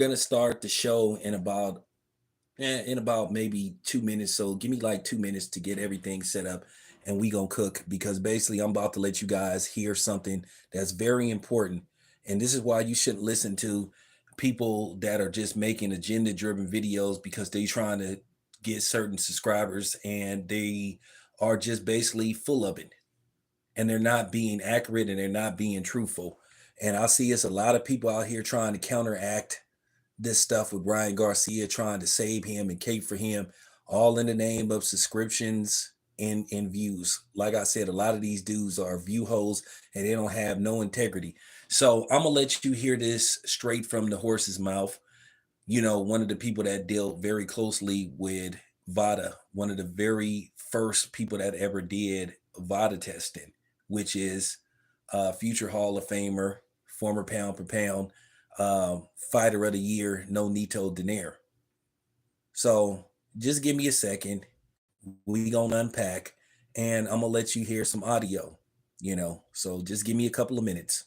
gonna start the show in about maybe 2 minutes. So give me like 2 minutes to get everything set up, and we gonna cook because basically I'm about to let you guys hear something that's very important, and this is why you shouldn't listen to people that are just making agenda-driven videos because they trying to get certain subscribers and they are just basically full of it and they're not being accurate and they're not being truthful. And I see it's a lot of people out here trying to counteract this stuff with Ryan Garcia, trying to save him and cape for him, all in the name of subscriptions and views. Like I said, a lot of these dudes are view holes and they don't have no integrity. So I'm gonna let you hear this straight from the horse's mouth. One of the people that dealt very closely with Vada, one of the very first people that ever did Vada testing, which is future Hall of Famer, former pound for pound fighter of the year, Nonito Donaire. So just give me a second. We gonna unpack, and I'm gonna let you hear some audio. So just give me a couple of minutes.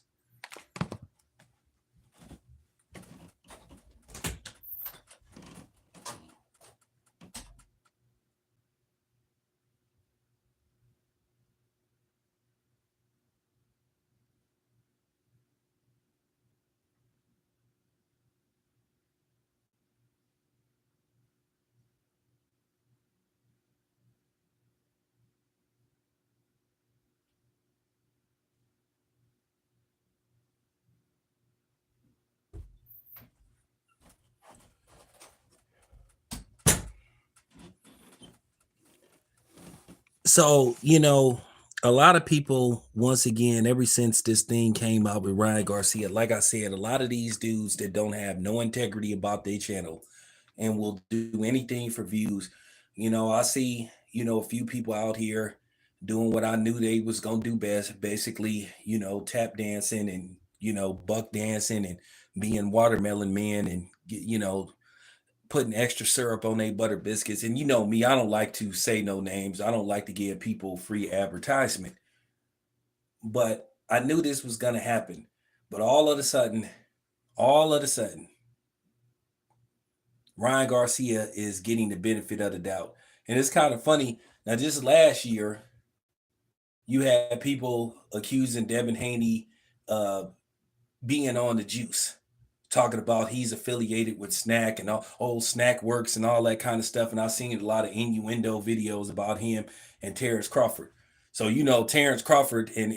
So, a lot of people, once again, ever since this thing came out with Ryan Garcia, like I said, a lot of these dudes that don't have no integrity about their channel and will do anything for views. I see, a few people out here doing what I knew they was gonna do best, basically, tap dancing and, buck dancing and being watermelon men and putting extra syrup on their butter biscuits. And you know me, I don't like to say no names. I don't like to give people free advertisement. But I knew this was gonna happen. But all of a sudden, Ryan Garcia is getting the benefit of the doubt. And it's kind of funny. Now, just last year, you had people accusing Devin Haney uh being on the juice, talking about he's affiliated with Snack and all old Snack Works and all that kind of stuff. And I've seen a lot of innuendo videos about him and Terrence Crawford. So Terrence Crawford and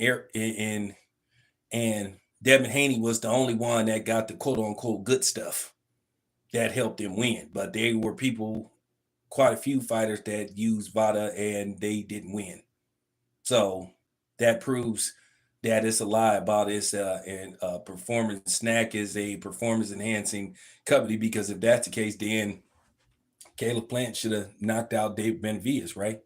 Devin Haney was the only one that got the quote unquote good stuff that helped him win. But there were people, quite a few fighters that used Vada and they didn't win. So that proves that it's a lie about this and performance snack is a performance enhancing company, because if that's the case, then Caleb Plant should have knocked out Dave Benavidez, right?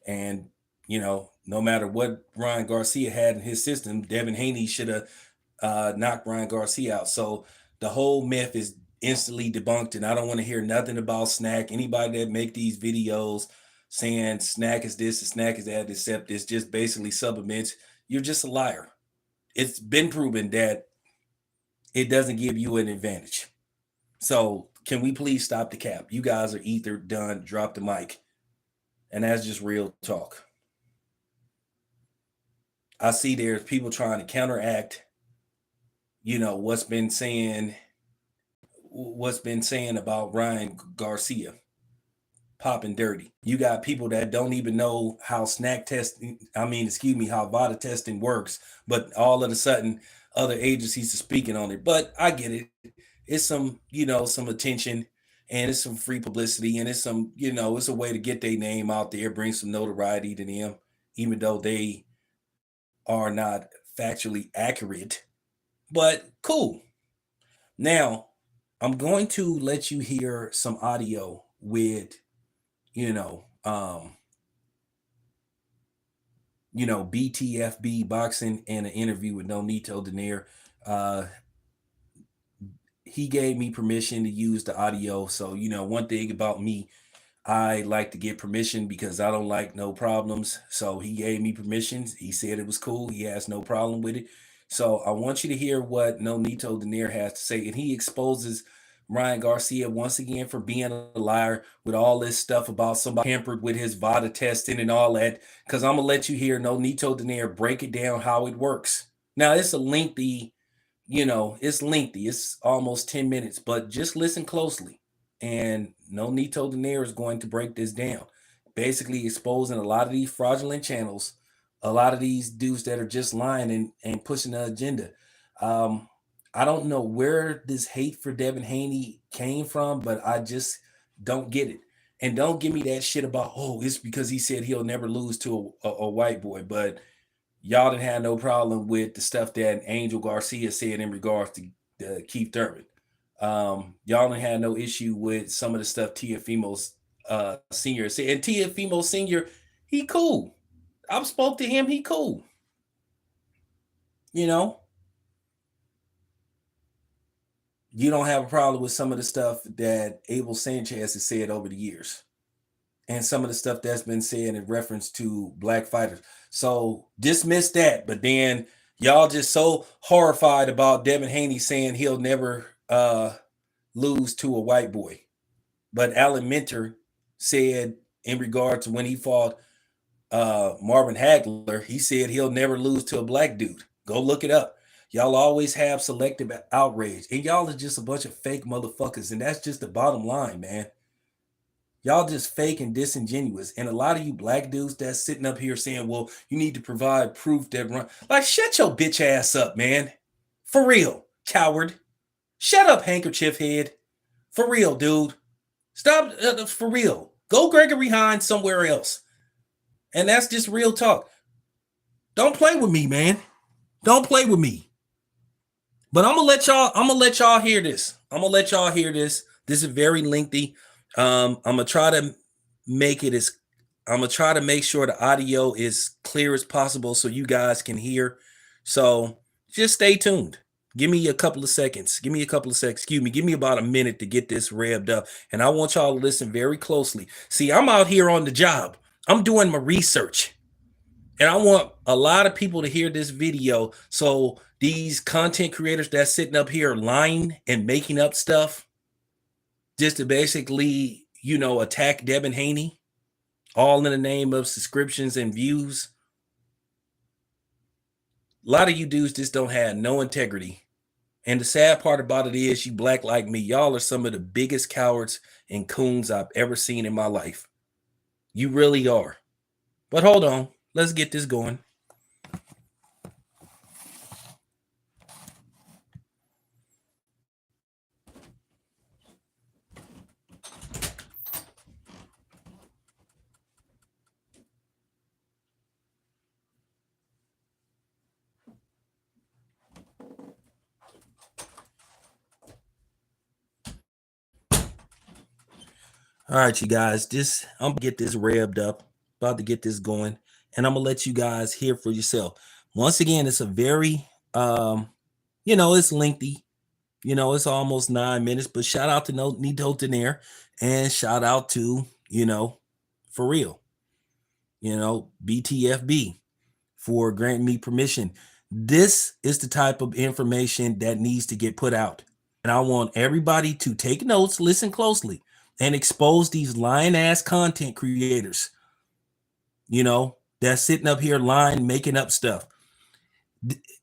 And no matter what Ryan Garcia had in his system, Devin Haney should have knocked Ryan Garcia out. So the whole myth is instantly debunked, and I don't want to hear nothing about snack. Anybody that make these videos saying snack is this and snack is that, except it's just basically supplements, you're just a liar. It's been proven that it doesn't give you an advantage. So can we please stop the cap? You guys are either done, drop the mic. And that's just real talk. I see there's people trying to counteract, what's been saying about Ryan Garcia popping dirty. You got people that don't even know how how VADA testing works, but all of a sudden other agencies are speaking on it. But I get it. It's some attention and it's some free publicity and it's a way to get their name out there, bring some notoriety to them, even though they are not factually accurate. But cool. Now, I'm going to let you hear some audio with you know, um, BTFB boxing and an interview with Nonito Donaire. Uh, he gave me permission to use the audio. So, one thing about me, I like to get permission because I don't like no problems. So he gave me permission. He said it was cool. He has no problem with it. So I want you to hear what Nonito Donaire has to say, and he exposes Ryan Garcia once again for being a liar with all this stuff about somebody hampered with his Vada testing and all that. Because I'm gonna let you hear Nonito Donaire break it down how it works. Now it's a lengthy, it's lengthy. It's almost 10 minutes, but just listen closely. And Nonito Donaire is going to break this down, basically exposing a lot of these fraudulent channels, a lot of these dudes that are just lying and pushing the agenda. Um, I don't know where this hate for Devin Haney came from, but I just don't get it. And don't give me that shit about, oh, it's because he said he'll never lose to a white boy. But y'all didn't have no problem with the stuff that Angel Garcia said in regards to Keith Thurman. Y'all didn't have no issue with some of the stuff Tiafimo's senior said. And Tiafimo senior, he cool. I've spoke to him, he cool. You know, you don't have a problem with some of the stuff that Abel Sanchez has said over the years, and some of the stuff that's been said in reference to black fighters. So dismiss that. But then y'all just so horrified about Devin Haney saying he'll never lose to a white boy. But Alan Minter said in regard to when he fought Marvin Hagler, he said he'll never lose to a black dude. Go look it up. Y'all always have selective outrage, and y'all are just a bunch of fake motherfuckers, and that's just the bottom line, man. Y'all just fake and disingenuous. And a lot of you black dudes that's sitting up here saying, well, you need to provide proof that run. Like, shut your bitch ass up, man. For real, coward. Shut up, handkerchief head. For real, dude. Stop, for real. Go Gregory Hines somewhere else. And that's just real talk. Don't play with me, man. Don't play with me. But I'm gonna let y'all hear this. This is very lengthy. I'm gonna try to make sure the audio is clear as possible so you guys can hear. So just stay tuned. Give me a couple of seconds. Excuse me. Give me about a minute to get this revved up. And I want y'all to listen very closely. See, I'm out here on the job. I'm doing my research. And I want a lot of people to hear this video. So these content creators that's sitting up here lying and making up stuff just to basically, attack Devin Haney, all in the name of subscriptions and views. A lot of you dudes just don't have no integrity. And the sad part about it is, you black like me, y'all are some of the biggest cowards and coons I've ever seen in my life. You really are. But hold on. Let's get this going. All right, you guys, I'm gonna get this revved up, about to get this going, and I'm gonna let you guys hear for yourself. Once again, it's a very it's lengthy, it's almost 9 minutes, but shout out to Nonito Donaire, and shout out to, for real, BTFB for granting me permission. This is the type of information that needs to get put out. And I want everybody to take notes, listen closely, and expose these lying ass content creators, that's sitting up here lying, making up stuff.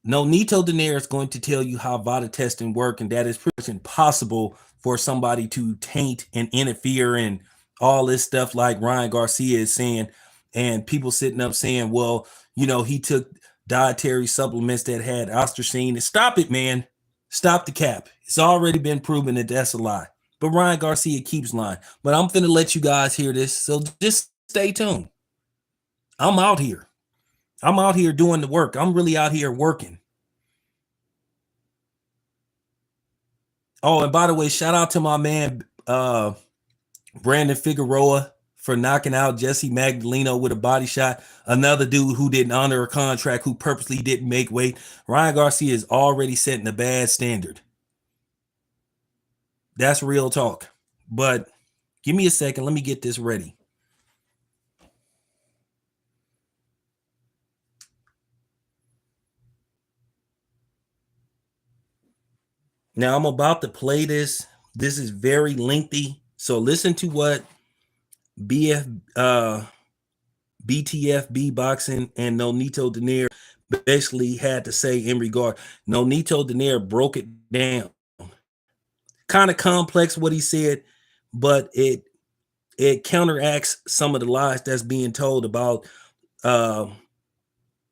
Nonito Donaire is going to tell you how Vada testing work, and that is pretty much impossible for somebody to taint and interfere and all this stuff like Ryan Garcia is saying, and people sitting up saying, well, he took dietary supplements that had ostracine. Stop it, man. Stop the cap. It's already been proven that that's a lie. But Ryan Garcia keeps lying. But I'm finna let you guys hear this, so just stay tuned. I'm out here. I'm out here doing the work. I'm really out here working. Oh, and by the way, shout out to my man Brandon Figueroa for knocking out Jesse Magdaleno with a body shot. Another dude who didn't honor a contract, who purposely didn't make weight. Ryan Garcia is already setting a bad standard. That's real talk. But give me a second. Let me get this ready. Now I'm about to play this. This is very lengthy. So listen to what BF BTFB Boxing and Nonito Donaire basically had to say in regard. Nonito Donaire broke it down. Kind of complex what he said, but it counteracts some of the lies that's being told about uh,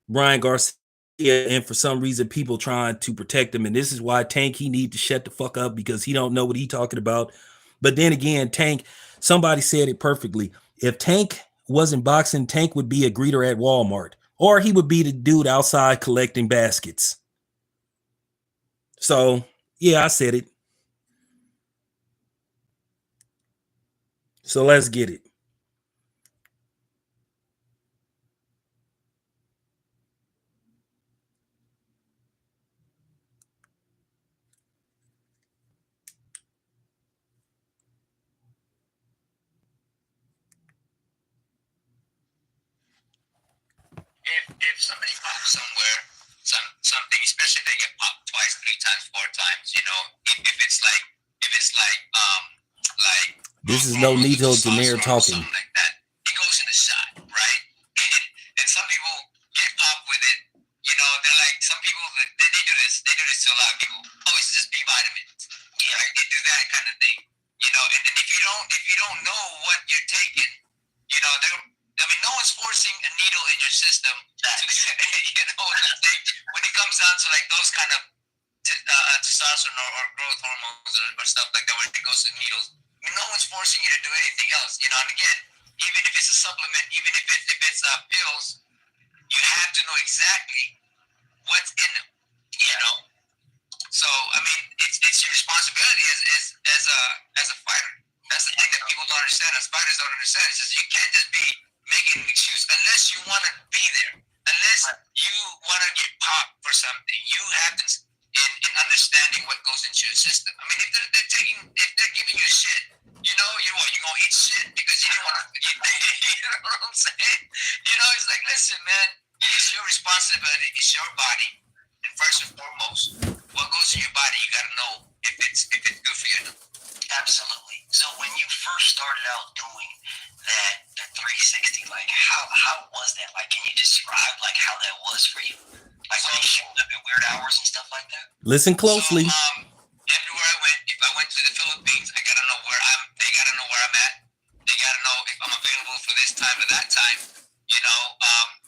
Brian Garcia, and for some reason people trying to protect him. And this is why Tank, he need to shut the fuck up because he don't know what he talking about. But then again, Tank, somebody said it perfectly. If Tank wasn't boxing, Tank would be a greeter at Walmart, or he would be the dude outside collecting baskets. So yeah, I said it. So let's get it. If somebody pops somewhere, something, especially if they get popped twice, three times, four times, you know, if it's like This is Nonito Nonito Donaire Donaire or talking. something like that, it goes in a shot, right? And some people get popped with it. You know, they're like some people they do this. They do this to a lot of people. Oh, it's just B vitamins. Yeah, like they do that kind of thing. You know, and if you don't know what you're taking, you know, I mean, no one's forcing a needle in your system. You know what I'm saying? When it comes down to like those kind of testosterone or growth hormones or stuff like that, when it goes to needles, I mean, no one's forcing you to do anything else. You know, and again, even if it's a supplement, even if it's pills, you have to know exactly what's in them. You know, so I mean, it's your responsibility as a fighter. That's the thing that people don't understand. As fighters don't understand. It's just you can't just be making an excuse unless you want to be there. Unless you want to get popped for something, you have to in understanding what goes into your system. I mean, if they're giving you shit, you know, you gonna eat shit because you didn't want to. You know what I'm saying? You know, it's like, listen, man, it's your responsibility. It's your body, and first and foremost, what goes in your body, you gotta know if it's good for you. Absolutely. So when you first started out doing the 360, like how was that? Like, can you describe like how that was for you? Like when you showed up at weird hours and stuff like that. Listen closely. So, everywhere I went, if I went to the Philippines, I gotta know where they gotta know where I'm at. They gotta know if I'm available for this time or that time. You know,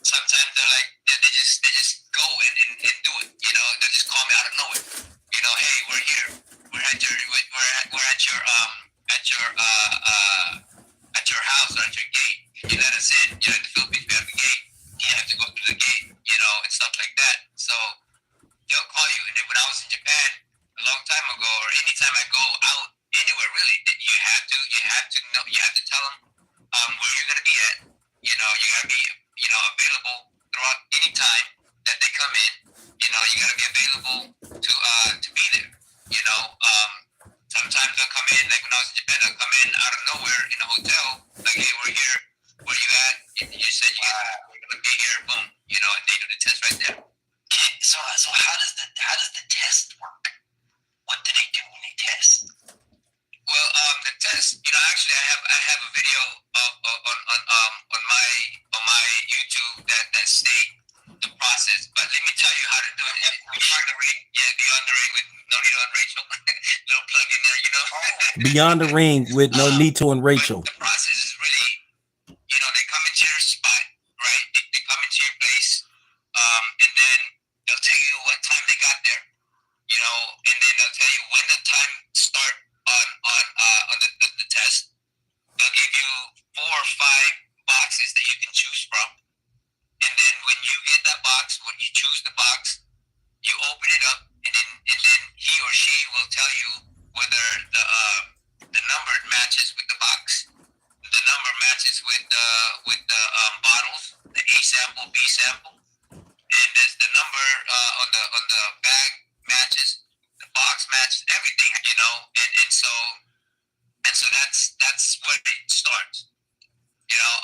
sometimes they're like they just go and do it. You know, they just call me out of nowhere. You know, hey, we're here. We're at your house or at your gate. You let us in. You know, in the Philippines we have a gate. You have to go through the gate. You know, and stuff like that. So they'll call you. And then when I was in Japan a long time ago, or anytime I go out anywhere, really, you have to know, you have to tell them where you're gonna be at. You know, you gotta be available throughout any time that they come in. You know, you gotta be available to be there. You know, sometimes they'll come in, like when I was in Japan, they'll come in out of nowhere in a hotel, like, hey, we're here. Where you at? You said we're gonna be here. Boom. You know, and they do the test right there. So how does the test work? What do they do when they test? Well, the test, you know, actually, I have a video on my YouTube that state the process. But let me tell you how to do it. Beyond the ring, beyond the ring with Nonito and Rachel. Little plug in there, you know. Beyond the ring with Nonito and Rachel. The process is really, you know, they come into your spot, right? They come into your place, and then they'll tell you what time they got there, you know, and then they'll tell you when the time start on the test. They'll give you 4 or 5 boxes that you can choose from, and then when you get that box, when you choose the box, you open it up, and then he or she will tell you whether the number matches with the box, the number matches with the bottles, the A sample, B sample, and as the number on the bag matches, the box matches everything, you know, and so that's where it starts, you know.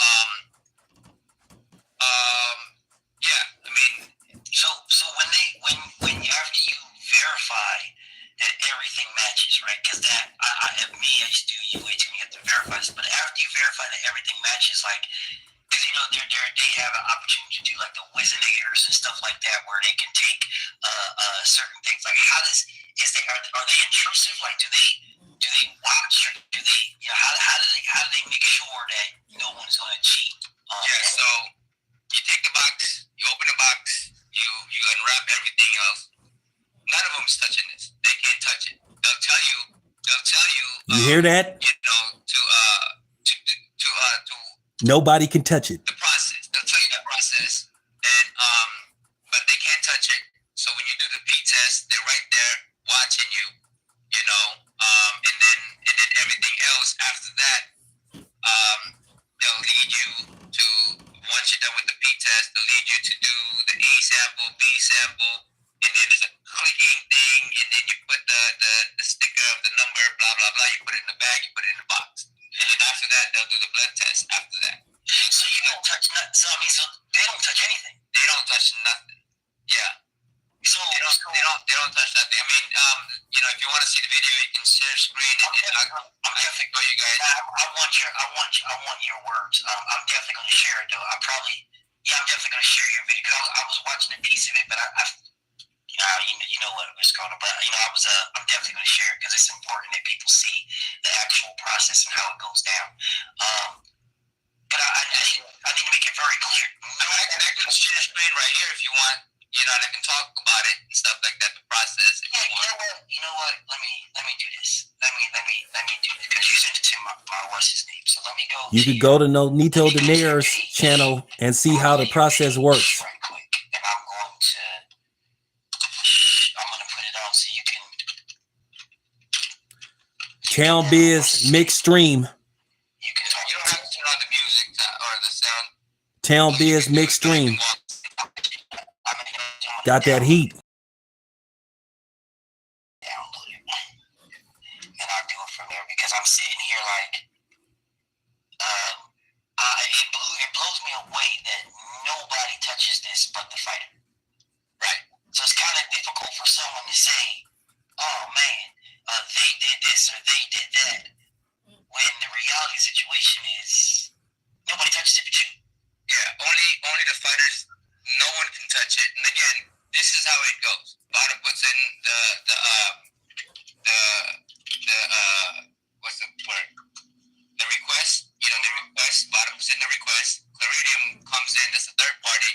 Yeah, I mean, so when after you verify that everything matches, right? Because that, I used to do UH, and you have to verify this, but after you verify that everything matches, like, because you know they have an opportunity to do like the Wizinators and stuff like that, where they can take certain things. Like, how does are they intrusive? Like, do they watch, or do they, you know, how do they make sure that no one's going to cheat? Yeah, so you take the box, you open the box, you unwrap everything else. None of them is touching this. They can't touch it. They'll tell you. You hear that? You know, to nobody can touch it. The process. They'll tell you the process, and but they can't touch it. So when you do the P test, they're right there watching you. You know, and then everything else after that, they'll lead you to, once you're done with the P test, they'll lead you to do the A sample, B sample, and then there's a clicking thing, and then you put the sticker of the number, blah blah blah. You put it in the bag, you put it in the box, and then after that, they'll do the blood test. After that, so you don't touch nothing. So I mean, so they don't touch anything. They don't touch nothing. Yeah. So they don't touch nothing. I mean, you know, if you want to see the video, you can share screen, and I'm definitely for you guys. I want your words. I'm definitely going to share it though. I'm definitely going to share your video. I was watching a piece of it, but you know what was going on. But you know, I'm definitely going to share it because it's important that people see the actual process and how it goes down. But I need to make it very clear. I can share the screen right here if you want. You know, and I can talk about it and stuff like that, the process. Yeah, you know what? Let me do this. Let me do this, because you sent it to my what's his name. So let me go. You could go to Nonito Donaire's channel and see how the process works. Right quick, and I'm going to put it on so you can. Town Biz Mixed Stream. You don't have to turn on the music or the sound. Town Biz Mixed Stream. Got that heat. Download it. And I'll do it from there, because I'm sitting here like, it blows me away that nobody touches this but the fighter. Right. So it's kind of difficult for someone to say, oh man, they did this or they did that, when the reality situation is nobody touches it but you. Yeah, only the fighters. No one can touch it. And again, this is how it goes. Vada puts in the what's the word? The request. You know, the request. Vada puts in the request. Claridium comes in as a third party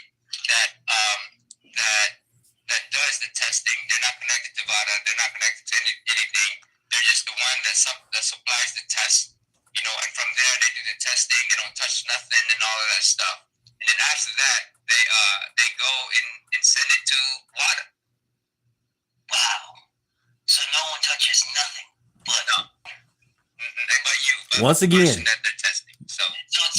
that does the testing. They're not connected to Vada. They're not connected to anything. They're just the one that supplies the test. You know, and from there they do the testing. They don't touch nothing and all of that stuff. And then after that, they go and send it to Vada. Wow. So no one touches nothing but you. But once again, that they're testing. So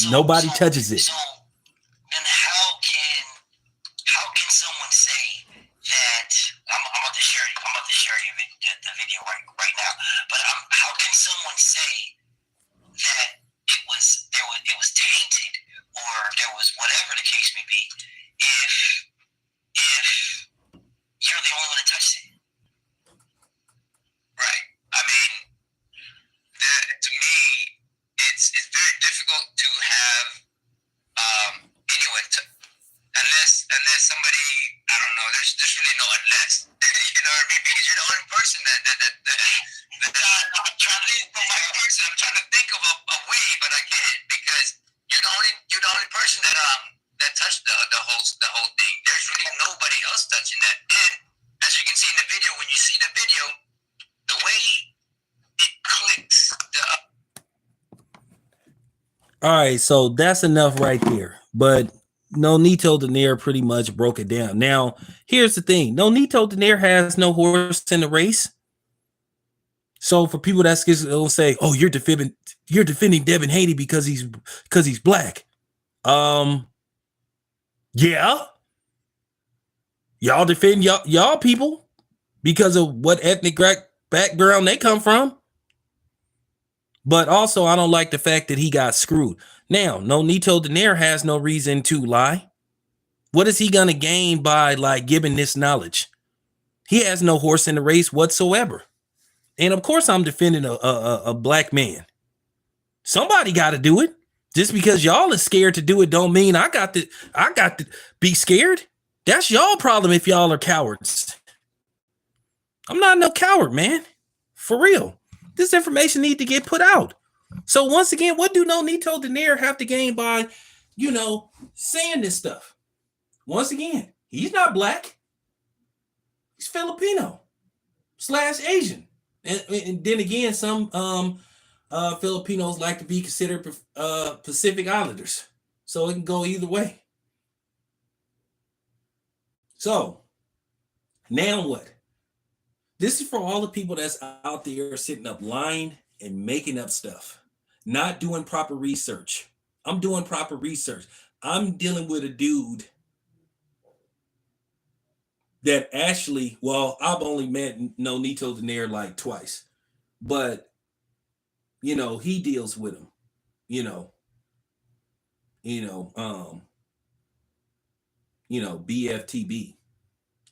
nobody touches it. So then how can someone say that I'm about to share you the video right now? But how can someone say that it was tainted, or there was whatever the case may be, if you're the only one that touched it? Right. I mean, to me, it's very difficult to have anyone unless somebody, I don't know. There's really no unless. You know what I mean? Because you're the only person that I'm trying to think of a way, but I can't, because you're the only person that touched the whole thing. There's really nobody else touching that. And as you can see in the video, when you see the video, the way it clicks. All right, so that's enough right there. But Nonito Donaire pretty much broke it down. Now, here's the thing. Nonito Donaire has no horse in the race. So for people that's gonna say, "Oh, you're defending Devin Haney because he's black," yeah, y'all defend y'all people because of what ethnic background they come from. But also, I don't like the fact that he got screwed. Now, Nonito Donaire has no reason to lie. What is he gonna gain by like giving this knowledge? He has no horse in the race whatsoever. And of course, I'm defending a black man. Somebody got to do it. Just because y'all is scared to do it don't mean I got to be scared. That's y'all problem if y'all are cowards. I'm not no coward, man. For real. This information need to get put out. So once again, what do Nonito Donaire have to gain by, saying this stuff? Once again, he's not black. He's Filipino / Asian. And then again, some Filipinos like to be considered Pacific Islanders. So it can go either way. So now what? This is for all the people that's out there sitting up lying and making up stuff, not doing proper research. I'm doing proper research. I'm dealing with a dude that actually, well, I've only met Nonito Donaire like twice, but he deals with him. You know, BFTB.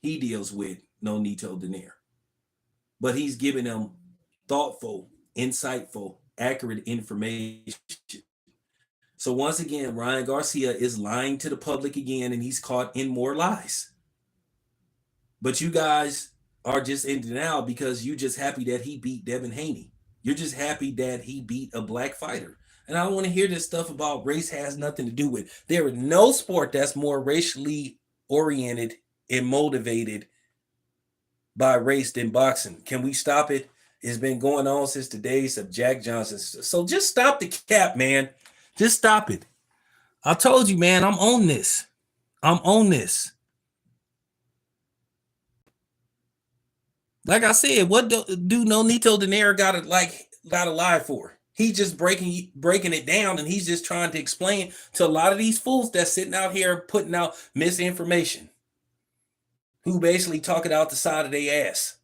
He deals with Nonito Donaire, but he's giving them thoughtful, insightful, accurate information. So once again, Ryan Garcia is lying to the public again, and he's caught in more lies. But you guys are just in denial because you're just happy that he beat Devin Haney. You're just happy that he beat a black fighter. And I don't want to hear this stuff about race has nothing to do with. There is no sport that's more racially oriented and motivated by race than boxing. Can we stop it? It's been going on since the days of Jack Johnson. So just stop the cap, man. Just stop it. I told you, man, I'm on this. I'm on this. Like I said, what do Nonito Donaire got to lie for? He's just breaking it down, and he's just trying to explain to a lot of these fools that's sitting out here putting out misinformation, who basically talk it out the side of their ass.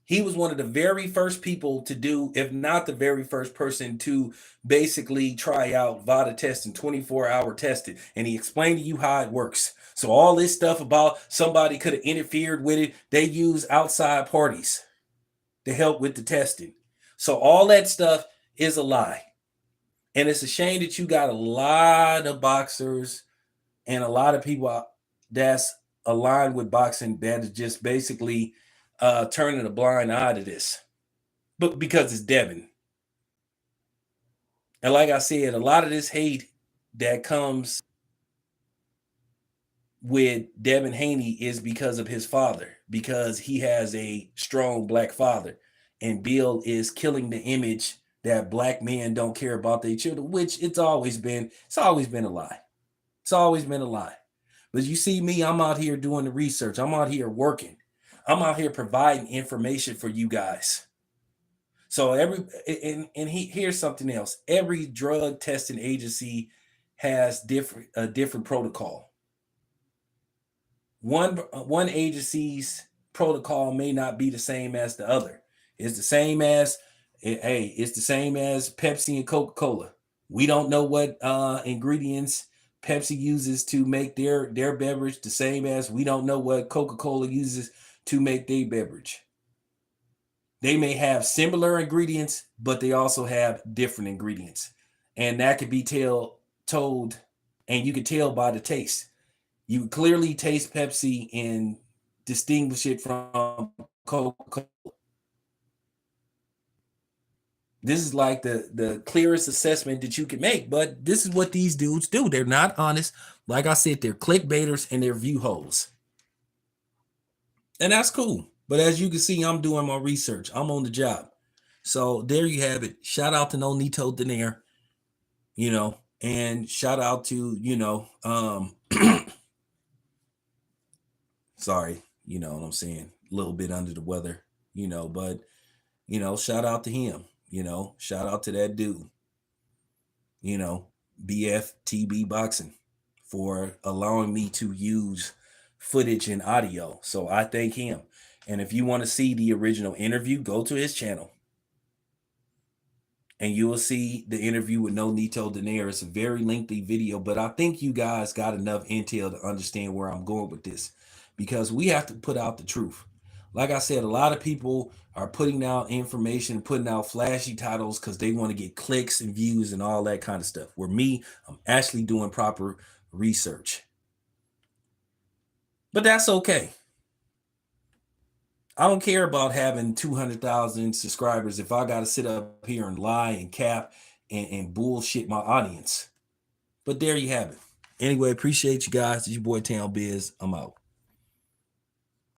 He was one of the very first people to do, if not the very first person to basically try out Vada testing, 24-hour testing, and he explained to you how it works. So all this stuff about somebody could have interfered with it, they use outside parties to help with the testing. So all that stuff is a lie. And it's a shame that you got a lot of boxers and a lot of people that's aligned with boxing that is just basically turning a blind eye to this. But because it's Devin. And like I said, a lot of this hate that comes with Devin Haney is because of his father, because he has a strong black father. And Bill is killing the image that black men don't care about their children, which it's always been a lie. It's always been a lie. But you see me, I'm out here doing the research. I'm out here working. I'm out here providing information for you guys. So here's something else. Every drug testing agency has a different protocol. One agency's protocol may not be the same as the other. It's the same as Pepsi and Coca-Cola. We don't know what ingredients Pepsi uses to make their beverage, the same as we don't know what Coca-Cola uses to make their beverage. They may have similar ingredients, but they also have different ingredients. And that could be told, and you can tell by the taste. You clearly taste Pepsi and distinguish it from Coca-Cola. This is like the clearest assessment that you can make, but this is what these dudes do. They're not honest. Like I said, they're clickbaiters and they're view holes. And that's cool. But as you can see, I'm doing my research. I'm on the job. So there you have it. Shout out to Nonito Donaire, and shout out to, sorry, you know what I'm saying? A little bit under the weather, but, shout out to him, shout out to that dude, BFTB Boxing, for allowing me to use footage and audio. So I thank him. And if you want to see the original interview, go to his channel. And you will see the interview with Nonito Donaire. It's a very lengthy video, but I think you guys got enough intel to understand where I'm going with this. Because we have to put out the truth. Like I said, a lot of people are putting out information, putting out flashy titles because they want to get clicks and views and all that kind of stuff. Where me, I'm actually doing proper research. But that's okay. I don't care about having 200,000 subscribers if I got to sit up here and lie and cap and bullshit my audience. But there you have it. Anyway, appreciate you guys. It's your boy Town Biz. I'm out.